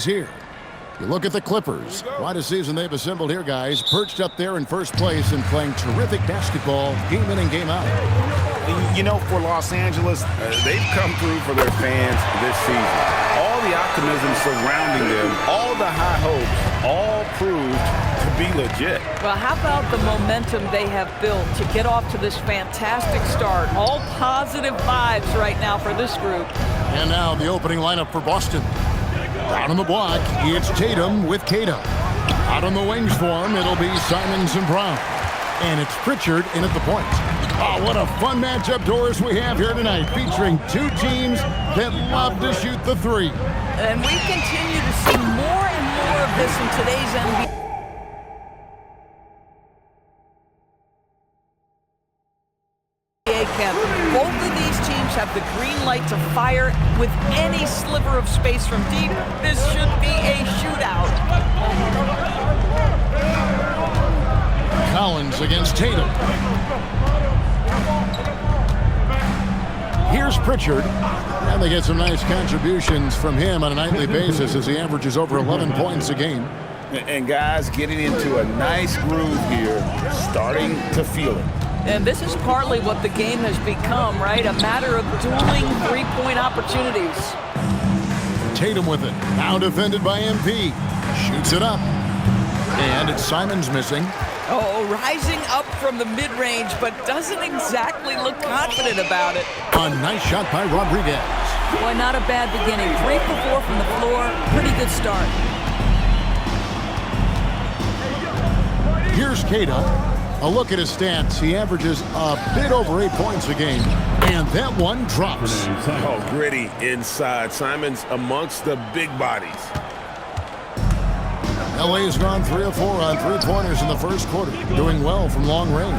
he's here. You look at the Clippers. Quite a season they've assembled here, guys. Perched up there in first place and playing terrific basketball game in and game out. You know, for Los Angeles, they've come through for their fans this season. All the optimism surrounding them, all the high hopes, all proved to be legit. Well, how about the momentum they have built to get off to this fantastic start? All positive vibes right now for this group. And now the opening lineup for Boston. Down on the block, it's Tatum with Cato. Out on the wings for him, it'll be Simons and Brown. And it's Pritchard in at the point. Oh, what a fun matchup, Doris, we have here tonight, featuring two teams that love to shoot the three. And we continue to see more and more of this in today's NBA. Both of these teams have the green light to fire with any sliver of space from deep. This should be a shootout. Collins against Tatum. Here's Pritchard, and they get some nice contributions from him on a nightly basis as he averages over 11 points a game. And guys getting into a nice groove here, starting to feel it. And this is partly what the game has become, right? A matter of dueling three-point opportunities. Tatum with it. Now defended by MP. Shoots it up. And it's Simons missing. Oh, rising up from the mid-range, but doesn't exactly look confident about it. A nice shot by Rodriguez. Boy, not a bad beginning. 3 for 4 from the floor. Pretty good start. Here's Cato. A look at his stats. He averages a bit over 8 points a game. And that one drops. Oh, gritty inside. Simons amongst the big bodies. LA's gone 3 of 4 on three-pointers in the first quarter. Doing well from long range.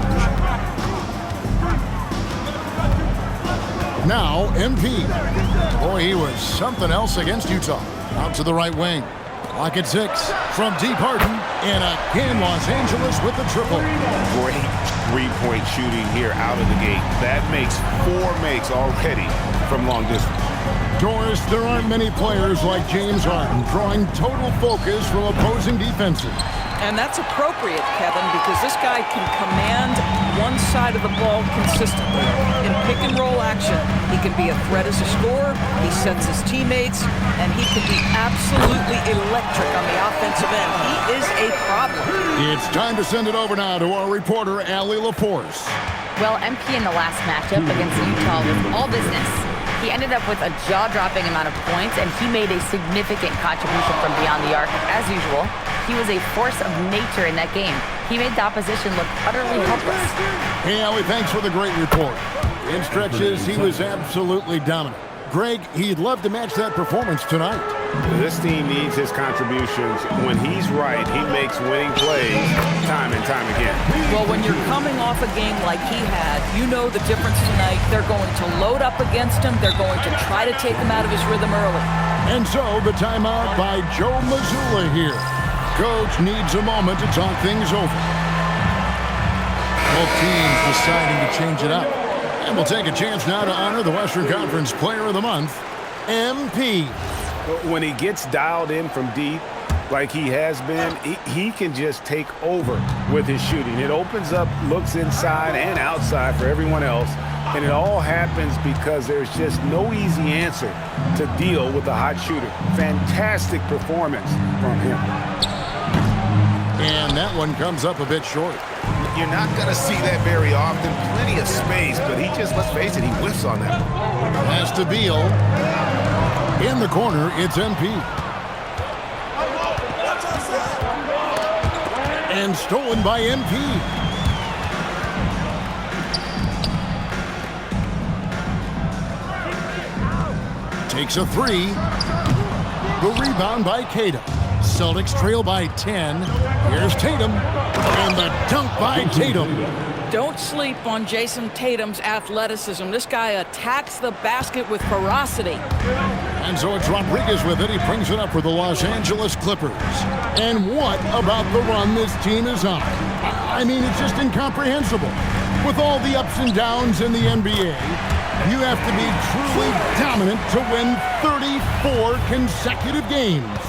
Now, MP. Boy, he was something else against Utah. Out to the right wing. Clock at 6 from deep Harden, and again Los Angeles with the triple. Great three-point shooting here out of the gate. That makes 4 makes already from long distance. Doris, there aren't many players like James Harden drawing total focus from opposing defenses. And that's appropriate, Kevin, because this guy can command one side of the ball consistently. In pick-and-roll action, he can be a threat as a scorer, he sets his teammates, and he can be absolutely electric on the offensive end. He is a problem. It's time to send it over now to our reporter, Allie LaForce. Well, MP in the last matchup against Utah was all business. He ended up with a jaw-dropping amount of points, and he made a significant contribution from beyond the arc, as usual. He was a force of nature in that game. He made the opposition look utterly helpless. Hey, Allie, thanks for the great report. In stretches, he was absolutely dominant. Greg, he'd love to match that performance tonight. This team needs his contributions. When he's right, he makes winning plays time and time again. Well, when you're coming off a game like he had, you know the difference tonight. They're going to load up against him. They're going to try to take him out of his rhythm early. And so the timeout by Joe Mazzulla here. Coach needs a moment to talk things over. Both teams deciding to change it up. And we'll take a chance now to honor the Western Conference Player of the Month, MP. When he gets dialed in from deep, like he has been, he can just take over with his shooting. It opens up looks inside and outside for everyone else. And it all happens because there's just no easy answer to deal with a hot shooter. Fantastic performance from him. And that one comes up a bit short. You're not going to see that very often. Plenty of space, but he just, let's face it, he whiffs on that one. Pass to Beal. In the corner, it's MP. And stolen by MP. Takes a 3. The rebound by Cato. Celtics trail by 10. Here's Tatum. And the dunk by Tatum. Don't sleep on Jason Tatum's athleticism. This guy attacks the basket with ferocity. And so it's Rodriguez with it. He brings it up for the Los Angeles Clippers. And what about the run this team is on? I mean, it's just incomprehensible. With all the ups and downs in the NBA, you have to be truly dominant to win 34 consecutive games.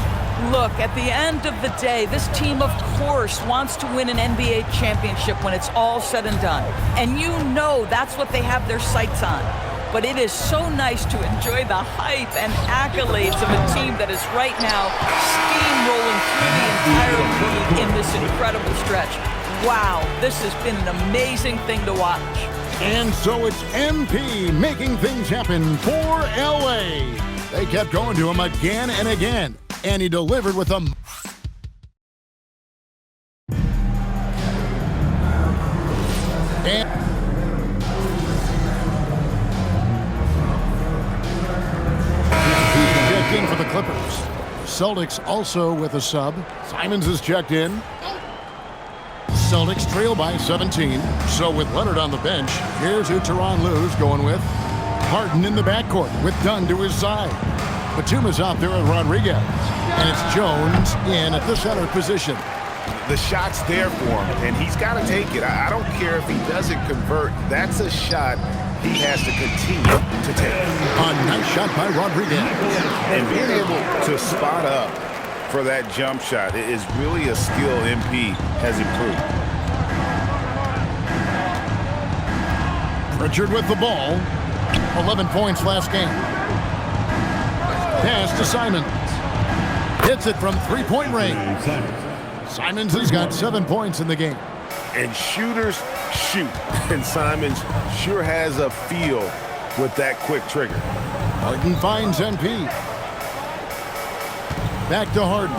Look, at the end of the day, this team, of course, wants to win an NBA championship when it's all said and done. And you know that's what they have their sights on. But it is so nice to enjoy the hype and accolades of a team that is right now steamrolling through the entire league in this incredible stretch. Wow, this has been an amazing thing to watch. And so it's MP making things happen for LA. They kept going to him again and again, and he delivered with a checked in for the Clippers. Celtics also with a sub. Simons is checked in. Celtics trail by 17. So with Leonard on the bench, here's who Tyronn Lue's going with. Harden in the backcourt with Dunn to his side. Batum is out there with Rodriguez. And it's Jones in at the center position. The shot's there for him, and he's got to take it. I don't care if he doesn't convert. That's a shot he has to continue to take. A nice shot by Rodriguez. And being able to spot up for that jump shot is really a skill MP has improved. Pritchard with the ball. 11 points last game. Pass to Simons. Hits it from three-point range. Simons has got 7 points in the game. And shooters shoot. And Simons sure has a feel with that quick trigger. Harden finds MP. Back to Harden.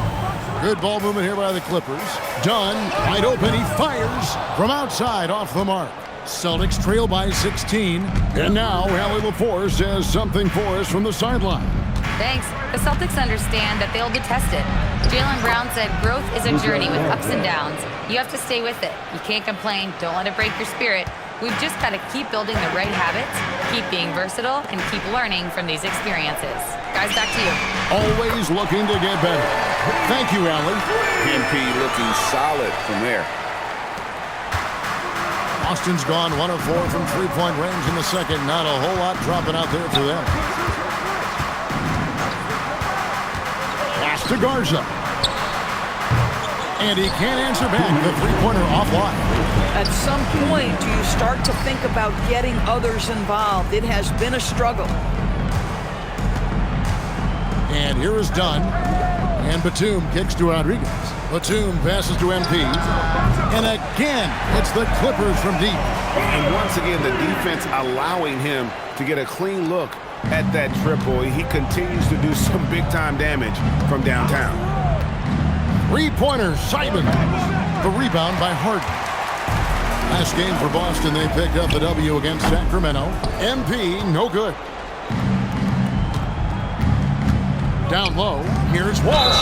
Good ball movement here by the Clippers. Dunn, wide open. He fires from outside off the mark. Celtics trail by 16. And now Allie LaForce says something for us from the sideline. Thanks. The Celtics understand that they'll be tested. Jaylen Brown said growth is a journey with ups and downs. You have to stay with it. You can't complain. Don't let it break your spirit. We've just got to keep building the right habits, keep being versatile, and keep learning from these experiences. Guys, back to you. Always looking to get better. Thank you, Allie. MP looking solid from there. Austin's gone 1 of 4 from three-point range in the second. Not a whole lot dropping out there for them. Pass to Garza. And he can't answer back. The three-pointer offline. At some point, do you start to think about getting others involved? It has been a struggle. And here is Dunn. And Batum kicks to Rodriguez. Batum passes to MP. And again, it's the Clippers from deep. And once again, the defense allowing him to get a clean look at that triple. He continues to do some big-time damage from downtown. Three-pointer, Simons. The rebound by Harden. Last game for Boston, they picked up the W against Sacramento. MP, no good. Down low, here's Walsh.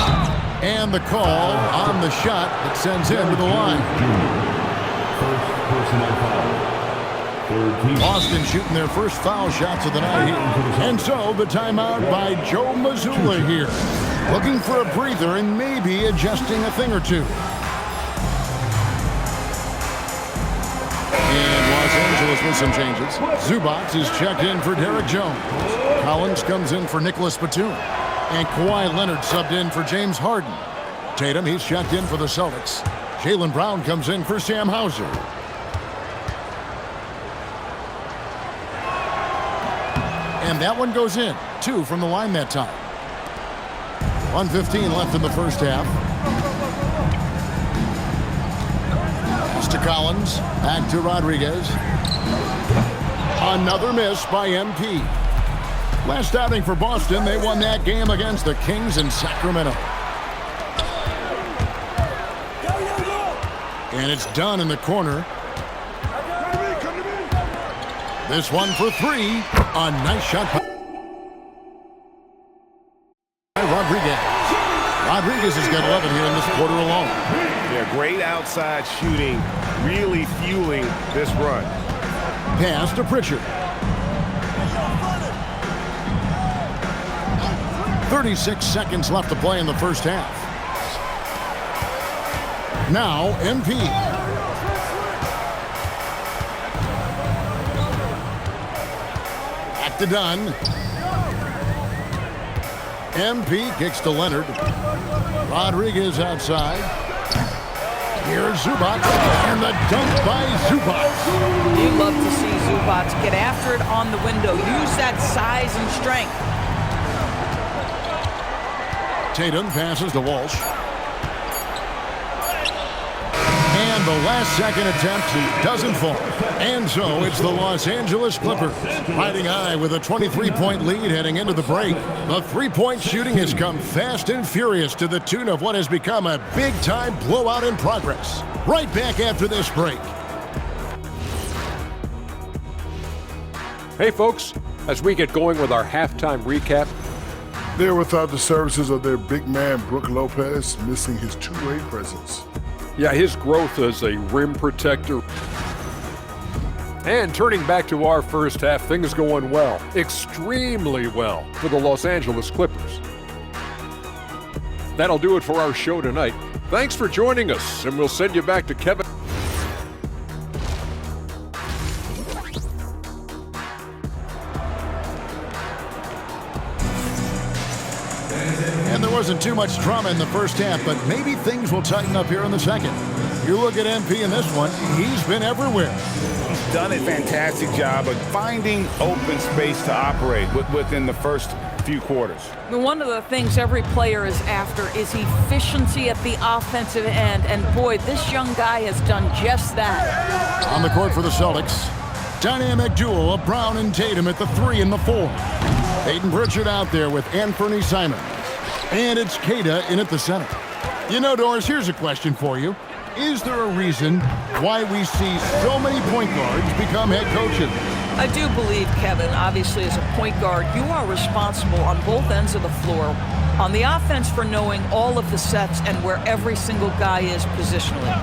And the call on the shot that sends him to the line. Boston shooting their first foul shots of the night here. And so the timeout by Joe Mazzulla here. Looking for a breather and maybe adjusting a thing or two. And Los Angeles with some changes. Zubac is checked in for Derek Jones. Collins comes in for Nicholas Batum. And Kawhi Leonard subbed in for James Harden. Tatum, he's checked in for the Celtics. Jaylen Brown comes in for Sam Hauser. And that one goes in. 2 from the line that time. 1:15 left in the first half. Pass to Collins. Back to Rodriguez. Another miss by MP. Last outing for Boston, they won that game against the Kings in Sacramento. And it's done in the corner. This one for 3. A nice shot by Rodriguez. Rodriguez has got 11 here in this quarter alone. Yeah, great outside shooting, really fueling this run. Pass to Pritchard. 36 seconds left to play in the first half. Now, MP. Back to Dunn. MP kicks to Leonard. Rodriguez outside. Here's Zubac, and the dunk by Zubac. You love to see Zubac get after it on the window. Use that size and strength. Tatum passes to Walsh. And the last-second attempt doesn't fall. And so it's the Los Angeles Clippers riding high with a 23-point lead heading into the break. The three-point shooting has come fast and furious to the tune of what has become a big-time blowout in progress. Right back after this break. Hey, folks, as we get going with our halftime recap. They're without the services of their big man, Brook Lopez, missing his two-way presence. Yeah, his growth as a rim protector. And turning back to our first half, things going well, extremely well for the Los Angeles Clippers. That'll do it for our show tonight. Thanks for joining us, and we'll send you back to Kevin. And there wasn't too much drama in the first half, but maybe things will tighten up here in the second. You look at MP in this one, he's been everywhere. He's done a fantastic job of finding open space to operate within the first few quarters. One of the things every player is after is efficiency at the offensive end. And boy, this young guy has done just that. On the court for the Celtics, dynamic duo of Brown and Tatum at the 3 and the 4. Peyton Pritchard out there with Anthony Simons. And it's Queta in at the center. You know, Doris, here's a question for you. Is there a reason why we see so many point guards become head coaches? I do believe, Kevin, obviously as a point guard, you are responsible on both ends of the floor. On the offense for knowing all of the sets and where every single guy is positionally.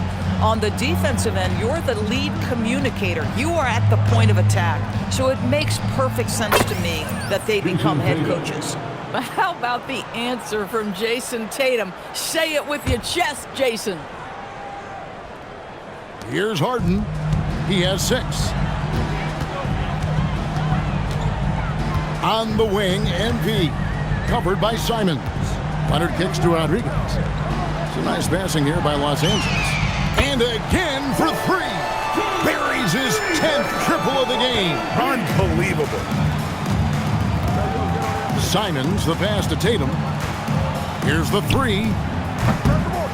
On the defensive end, you're the lead communicator. You are at the point of attack. So it makes perfect sense to me that they become head coaches. But how about the answer from Jason Tatum? Say it with your chest, Jason. Here's Harden. He has 6. On the wing, MP. Covered by Simons. Leonard kicks to Rodriguez. Some nice passing here by Los Angeles. And again for 3. Buries his 10th triple of the game. Unbelievable. Simons, the pass to Tatum. Here's the 3.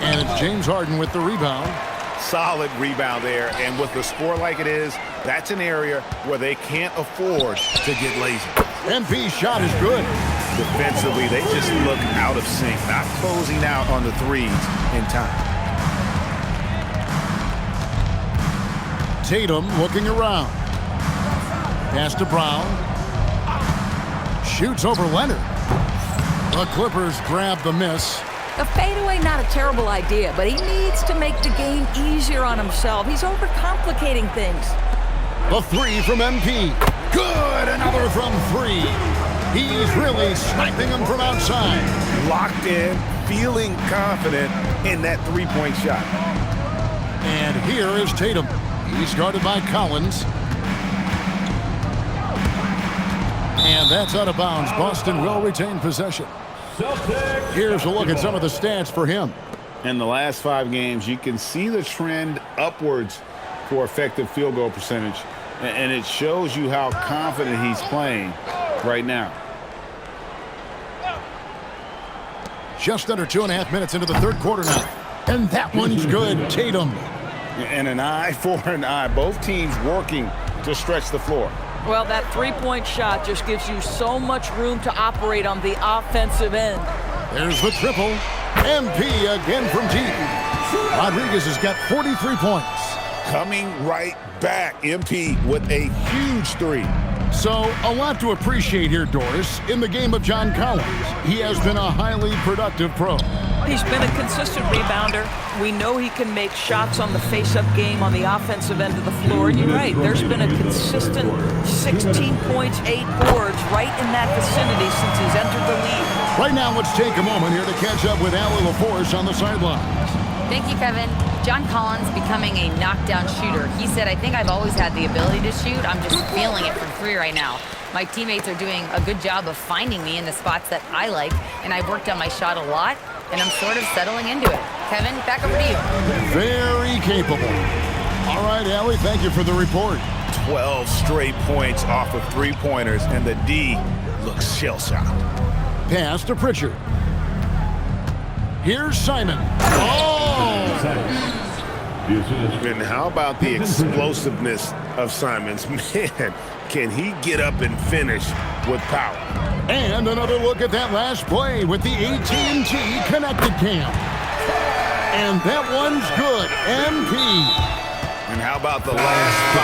And it's James Harden with the rebound. Solid rebound there, and with the score like it is, that's an area where they can't afford to get lazy. MP's shot is good. Defensively, they just look out of sync, not closing out on the threes in time. Tatum looking around. Pass to Brown. Shoots over Leonard. The Clippers grab the miss. A fadeaway, not a terrible idea, but he needs to make the game easier on himself. He's overcomplicating things. The 3 from MP. Good, another from 3. He's really sniping them from outside. Locked in, feeling confident in that three-point shot. And here is Tatum. He's guarded by Collins. And that's out of bounds. Boston will retain possession. Here's a look at some of the stats for him. In the last 5 games, you can see the trend upwards for effective field goal percentage. And it shows you how confident he's playing right now. Just under 2.5 minutes into the third quarter now. And that one's good. Tatum. And an eye for an eye. Both teams working to stretch the floor. Well, that three-point shot just gives you so much room to operate on the offensive end. There's the triple. MP again from deep. Rodriguez has got 43 points. Coming right back, MP with a huge 3. So, a lot to appreciate here, Doris, in the game of John Collins. He has been a highly productive pro. He's been a consistent rebounder. We know he can make shots on the face-up game on the offensive end of the floor. And you're right, there's been a consistent 16 points, 8 boards right in that vicinity since he's entered the league. Right now, let's take a moment here to catch up with Allie LaForce on the sidelines. Thank you, Kevin. John Collins becoming a knockdown shooter. He said, I think I've always had the ability to shoot. I'm just feeling it from 3 right now. My teammates are doing a good job of finding me in the spots that I like, and I've worked on my shot a lot. and I'm sort of settling into it. Kevin, back over to you. Very capable. All right, Allie, thank you for the report. 12 straight points off of three-pointers, and the D looks shell-shocked. Pass to Pritchard. Here's Simon. Oh! And how about the explosiveness of Simons? Man, can he get up and finish with power? And another look at that last play with the AT&T Connected Cam. And that one's good. MP. And how about the last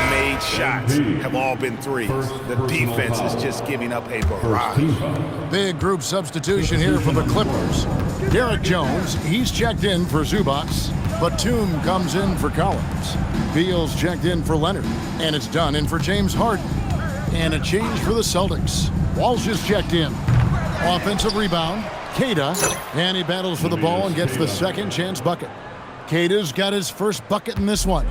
5 made shots have all been threes? The defense is just giving up a barrage. Big group substitution here for the Clippers. Derek Jones, he's checked in for Zubac. Batum comes in for Collins. Beal's checked in for Leonard. And it's done in for James Harden. And a change for the Celtics. Walsh is checked in. Offensive rebound, Keita. And he battles for the ball and gets the second chance bucket. Keita's got his first bucket in this one.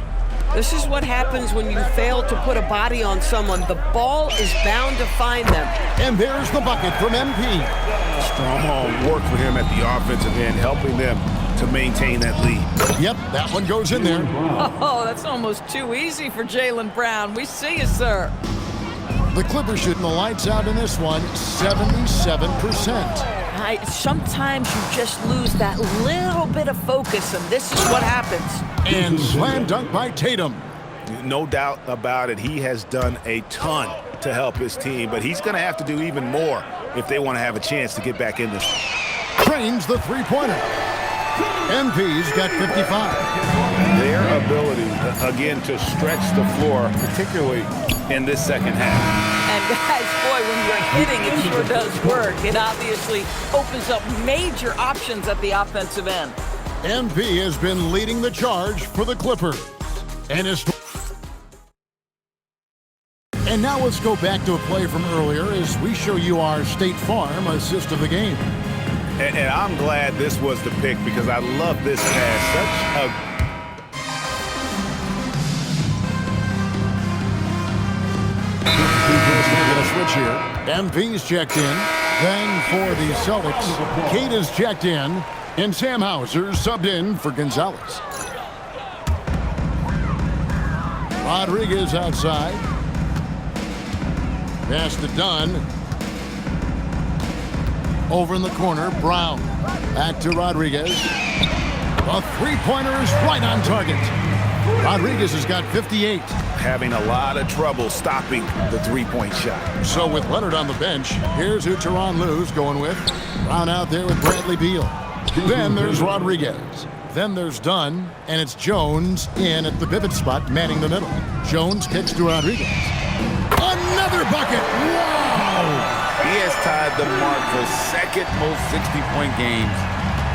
This is what happens when you fail to put a body on someone. The ball is bound to find them. And there's the bucket from MP. Strong work for him at the offensive end, helping them to maintain that lead. Yep, that one goes in there. Oh, that's almost too easy for Jaylen Brown. We see you, sir. The Clippers shooting the lights out in this one, 77%. Sometimes you just lose that little bit of focus, and this is what happens. And slam dunk by Tatum. No doubt about it, he has done a ton to help his team, but he's going to have to do even more if they want to have a chance to get back in this. Trains the three-pointer. MP's got 55. Their ability, again, to stretch the floor, particularly in this second half. And guys, boy, when you're hitting, it sure does work. It obviously opens up major options at the offensive end. MP has been leading the charge for the Clippers. And now let's go back to a play from earlier as we show you our State Farm assist of the game. And I'm glad this was the pick because I love this pass. Such a switch here. MP's checked in. Then for the Celtics, Keita's checked in. And Sam Hauser's subbed in for Gonzalez. Rodriguez outside. Pass to Dunn. Over in the corner, Brown. Back to Rodriguez. A three-pointer is right on target. Rodriguez has got 58. Having a lot of trouble stopping the three-point shot. So with Leonard on the bench, here's who Tyronn Lue's going with. Brown out there with Bradley Beal. Then there's Rodriguez. Then there's Dunn, and it's Jones in at the pivot spot, manning the middle. Jones kicks to Rodriguez. Another bucket! Wow! He has tied the mark for second most 60-point games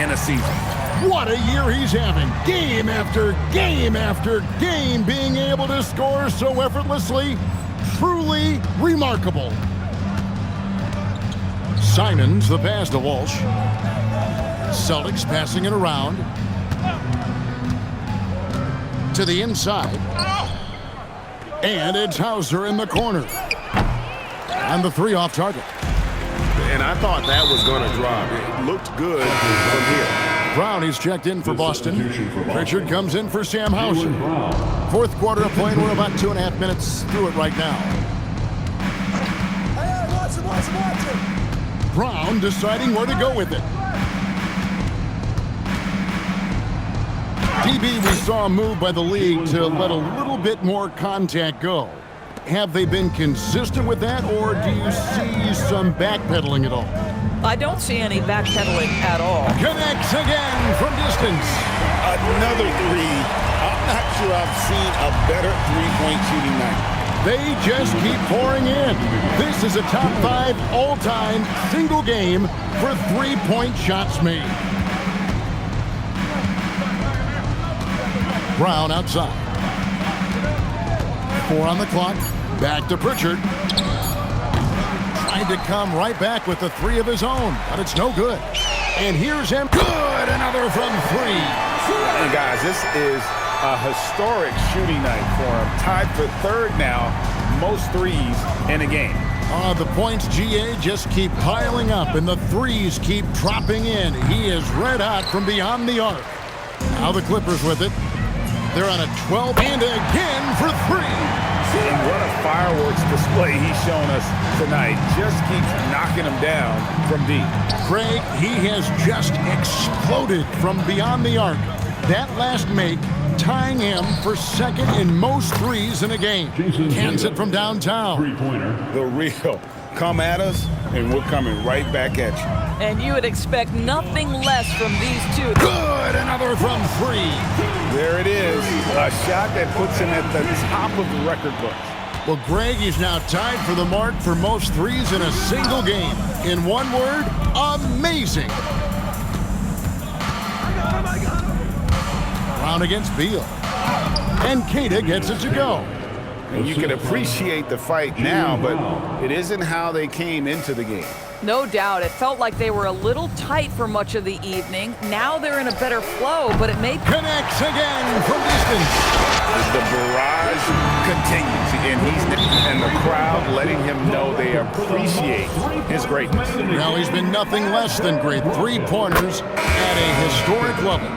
in a season. What a year he's having. Game after game after game, being able to score so effortlessly. Truly remarkable. Simons, the pass to Walsh. Celtics passing it around. To the inside. And it's Hauser in the corner. And the three off target. And I thought that was going to drop. It looked good from here. Brown, he's checked in for Boston. Pritchard comes in for Sam Hauser. Fourth quarter of play, and we're about 2.5 minutes through it right now. Brown deciding where to go with it. DB, we saw a move by the league to let a little bit more contact go. Have they been consistent with that, or do you see some backpedaling at all? I don't see any backpedaling at all. Connects again from distance. Another three. I'm not sure I've seen a better three-point shooting night. They just keep pouring in. This is a top 5 all-time single game for three-point shots made. Brown outside. 4 on the clock. Back to Pritchard. Trying to come right back with the 3 of his own, but it's no good. And here's him. Good! Another from 3. And guys, this is a historic shooting night for him. Tied for 3rd now, most threes in a game. The points, GA, just keep piling up, and the threes keep dropping in. He is red hot from beyond the arc. Now the Clippers with it. They're on a 12 and again for three. And what a fireworks display he's shown us tonight. Just keeps knocking them down from deep. Craig, he has just exploded from beyond the arc. That last make tying him for second in most threes in a game. Cans it from downtown. Three-pointer. The real. Come at us, and we're coming right back at you. And you would expect nothing less from these two. Good, another from three. There it is. A shot that puts him at the top of the record books. Well, Greg is now tied for the mark for most threes in a single game. In one word, amazing. Brown against Beal. And Keita gets it to go. And you can appreciate the fight now, but it isn't how they came into the game. No doubt. It felt like they were a little tight for much of the evening. Now they're in a better flow, but it may... Connects again from distance. The barrage continues, and the crowd letting him know they appreciate his greatness. Well, he's been nothing less than great. 3 pointers at a historic level.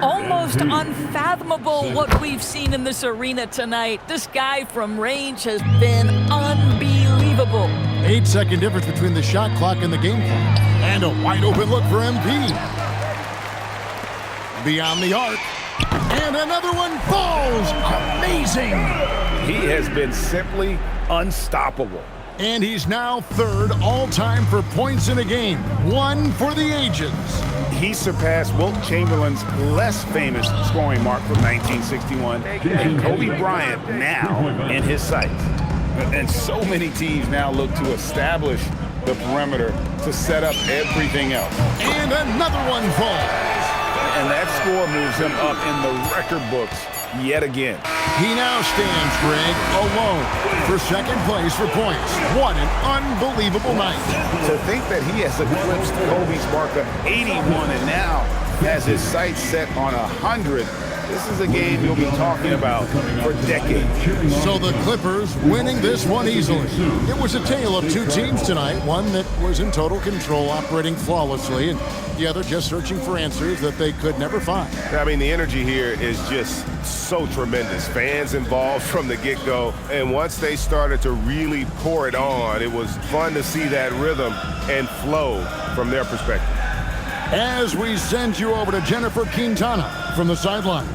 Almost unfathomable what we've seen in this arena tonight. This guy from range has been unbelievable. 8-second difference between the shot clock and the game clock. And a wide open look for MP. Beyond the arc. And another one falls. Amazing. He has been simply unstoppable. And he's now third all-time for points in a game. One for the ages. He surpassed Wilt Chamberlain's less famous scoring mark from 1961. And Kobe Bryant now in his sights. And so many teams now look to establish the perimeter to set up everything else. And another one falls. And that score moves him up in the record books yet again. He now stands, Greg, alone for second place for points. What an unbelievable night. To think that he has eclipsed Kobe's mark of 81 and now has his sights set on 100. This is a game you'll be talking about for decades. So the Clippers winning this one easily. It was a tale of two teams tonight, one that was in total control, operating flawlessly, and the other just searching for answers that they could never find. I mean, the energy here is just so tremendous. Fans involved from the get-go, and once they started to really pour it on, it was fun to see that rhythm and flow from their perspective. As we send you over to Jennifer Quintana from the sideline.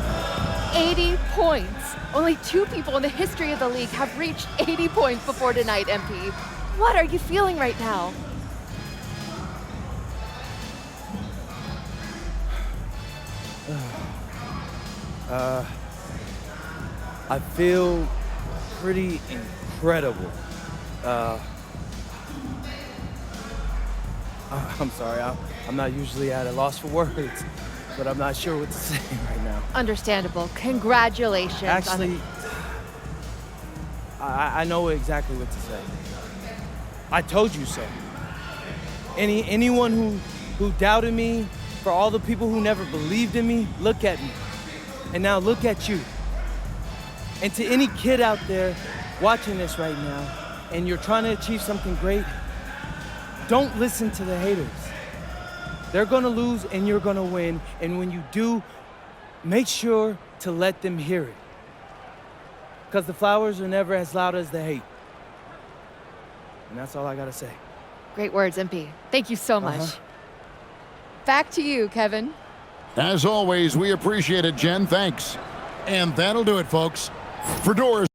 80 points. Only 2 people in the history of the league have reached 80 points before tonight, MP. What are you feeling right now? I feel pretty incredible. I'm sorry, I'm not usually at a loss for words, but I'm not sure what to say right now. Understandable. Congratulations. Actually, I know exactly what to say. I told you so. Anyone who doubted me, for all the people who never believed in me, look at me. And now look at you. And to any kid out there watching this right now, and you're trying to achieve something great, don't listen to the haters. They're gonna lose and you're gonna win. And when you do, make sure to let them hear it. Because the flowers are never as loud as the hate. And that's all I gotta say. Great words, MP. Thank you so much. Back to you, Kevin. As always, we appreciate it, Jen. Thanks. And that'll do it, folks. For Doors